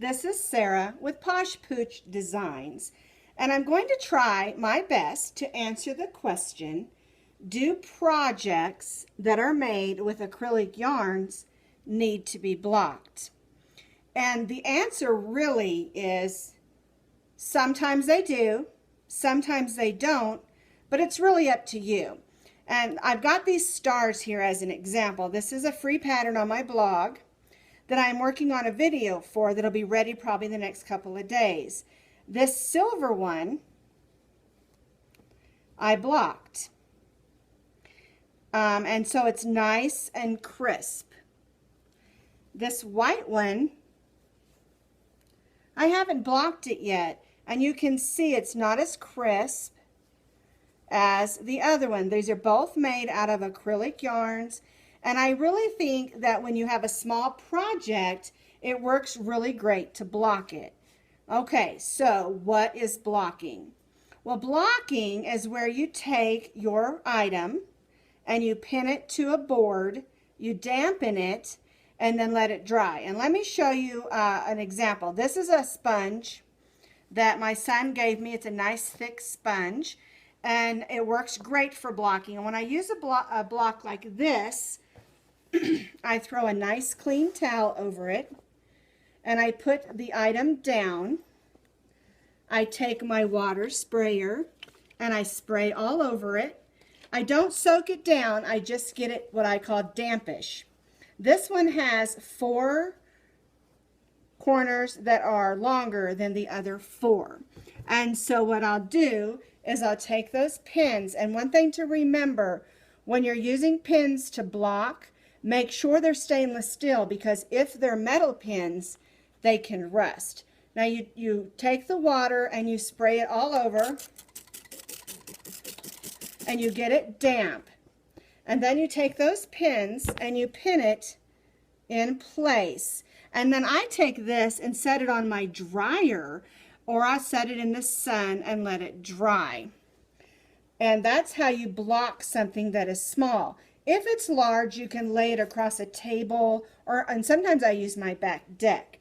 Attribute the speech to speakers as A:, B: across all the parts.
A: This is Sarah with Posh Pooch Designs, and I'm going to try my best to answer the question, do projects that are made with acrylic yarns need to be blocked? And the answer really is sometimes they do, sometimes they don't, but it's really up to you. And I've got these stars here as an example. This is a free pattern on my blog that I'm working on a video for that'll be ready probably in the next couple of days. This silver one I blocked. And so it's nice and crisp. This white one, I haven't blocked it yet, and you can see it's not as crisp as the other one. These are both made out of acrylic yarns, and I really think that when you have a small project, it works really great to block it. Okay, so what is blocking? Well, blocking is where you take your item and you pin it to a board, you dampen it, and then let it dry. And let me show you an example. This is a sponge that my son gave me. It's a nice thick sponge, and it works great for blocking. And when I use a block like this, I throw a nice clean towel over it, and I put the item down. I take my water sprayer, and I spray all over it. I don't soak it down, I just get it what I call dampish. This one has 4 corners that are longer than the other 4. And so what I'll do is I'll take those pins, and one thing to remember, when you're using pins to block, make sure they're stainless steel, because if they're metal pins, they can rust. Now you take the water and you spray it all over, and you get it damp. And then you take those pins and you pin it in place. And then I take this and set it on my dryer, or I set it in the sun and let it dry. And that's how you block something that is small. If it's large, you can lay it across a table, and sometimes I use my back deck.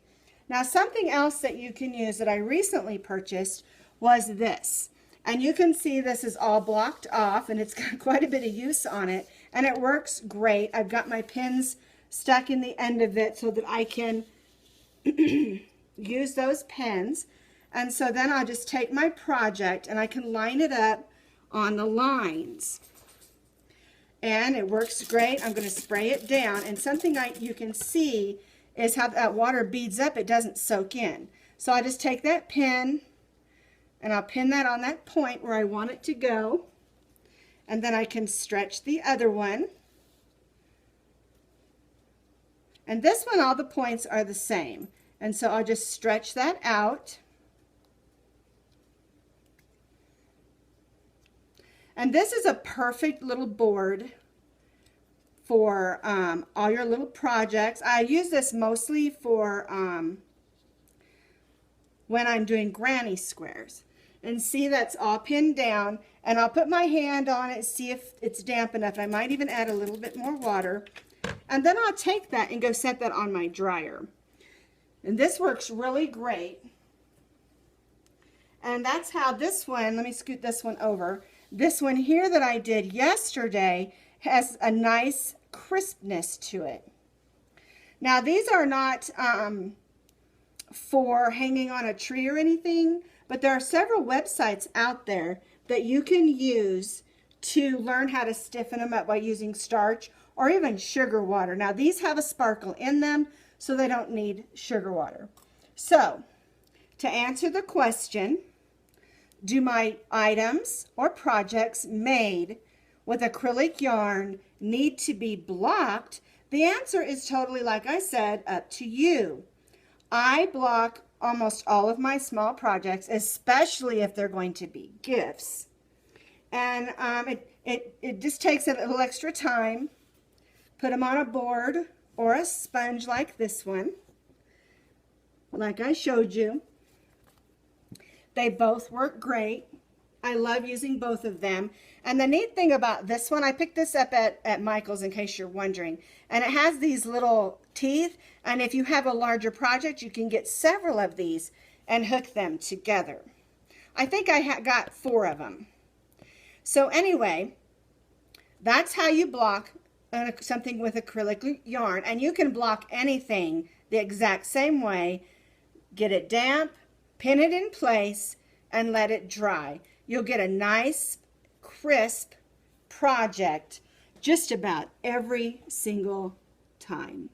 A: Now, something else that you can use that I recently purchased was this. And you can see this is all blocked off, and it's got quite a bit of use on it, and it works great. I've got my pins stuck in the end of it so that I can use those pins. And so then I'll just take my project and I can line it up on the lines. And it works great. I'm going to spray it down, and something you can see is how that water beads up. It doesn't soak in. So I just take that pin and I'll pin that on that point where I want it to go, and then I can stretch the other one. And this one, all the points are the same, and so I'll just stretch that out. And this is a perfect little board for all your little projects. I use this mostly for when I'm doing granny squares. And see, that's all pinned down, and I'll put my hand on it, see if it's damp enough. I might even add a little bit more water, and then I'll take that and go set that on my dryer. And this works really great. And that's how this one, let me scoot this one over. This one here that I did yesterday has a nice crispness to it. Now, these are not for hanging on a tree or anything, but there are several websites out there that you can use to learn how to stiffen them up by using starch or even sugar water. Now, these have a sparkle in them, so they don't need sugar water. So, to answer the question, do my items or projects made with acrylic yarn need to be blocked? The answer is totally, like I said, up to you. I block almost all of my small projects, especially if they're going to be gifts. And it just takes a little extra time. Put them on a board or a sponge like this one, like I showed you. They both work great. I love using both of them. And the neat thing about this one, I picked this up at Michael's in case you're wondering, and it has these little teeth. And if you have a larger project, you can get several of these and hook them together. I think I got 4 of them. So anyway, that's how you block something with acrylic yarn. And you can block anything the exact same way. Get it damp, pin it in place, and let it dry. You'll get a nice, crisp project just about every single time.